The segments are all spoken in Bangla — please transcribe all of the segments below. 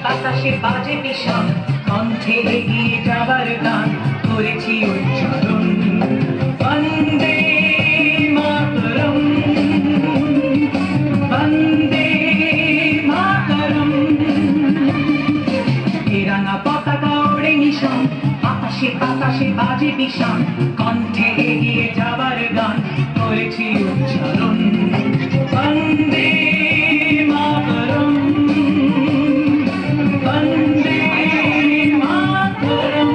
বাতাসে বাজে বিষণ, কণ্ঠে এগিয়ে যাবার গান করেছি উচ্চারণ। বন্দে মাতরম, বন্দে মাতরম। এ রাঙা পতাকা ওড়ে নিশান, বাতাসে বাতাসে বাজে বিষণ, কণ্ঠে এগিয়ে যাবার গান করেছি উচ্চারণ। বন্দে মাতরম, বন্দে মাতরম।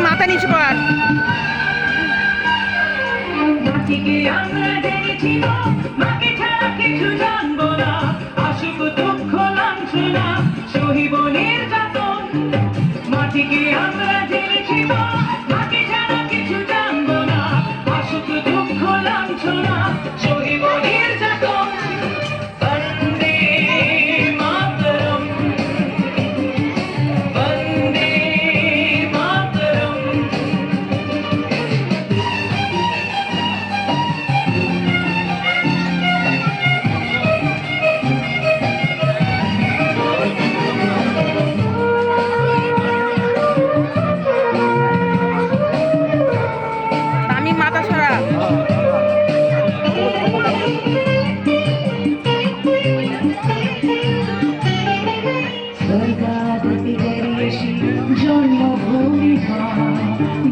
মাথা নিচু কর। মাটিকে আমরা জেনেছি মাকে ছাড়া কিছু জানবো না, আসুক দুঃখ লাঞ্ছনা সহিব নির্যাতন। মাটিকে আমরা জেনেছি মাকে ছাড়া কিছু জানবো না, আসুক দুঃখ লাঞ্ছনা সহিব নির্যাতন। বন্দে মাতরম, বন্দে মাতরম। আমি মাথা সরা। স্বর্গাদপি গরিয়সী জন্মভূমি মা,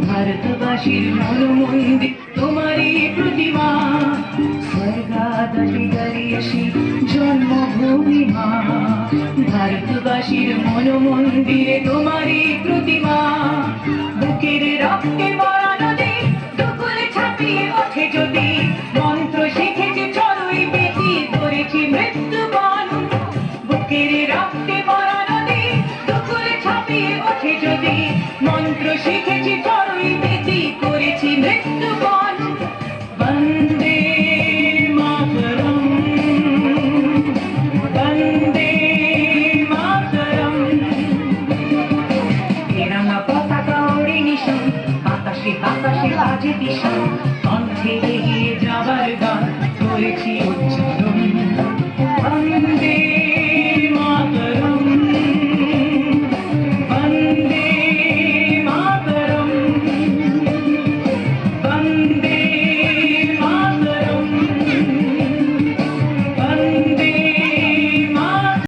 ভারতবাসীর মনোমন্দির তোমারই প্রতিমা। স্বর্গাদপি গরিয়সী জন্মভূমি মা, ভারতবাসীর মনোমন্দিরে তোমারই প্রতিমা। বুকের রক্তে ভরা নদী দুকুলে ছাপিয়ে ওঠে যদি, মন্ত্র শিখেছে চড়ুই বেটি করেছি মৃত্যুবরণ। বুকের রক্তে ভরা নদী দুকুলে ছাপিয়ে ওঠে যদি, মন্ত্র শিখেছি চড়ুই বেটি করেছি মৃত্যুবরণ। বন্দে মাতরম, বন্দে মাতরম। এ রাঙা পতাকা ওড়ে নিশান, বাতাসে বাতাসে বাজে বিষণ, কণ্ঠে এগিয়ে যাবার গান করেছি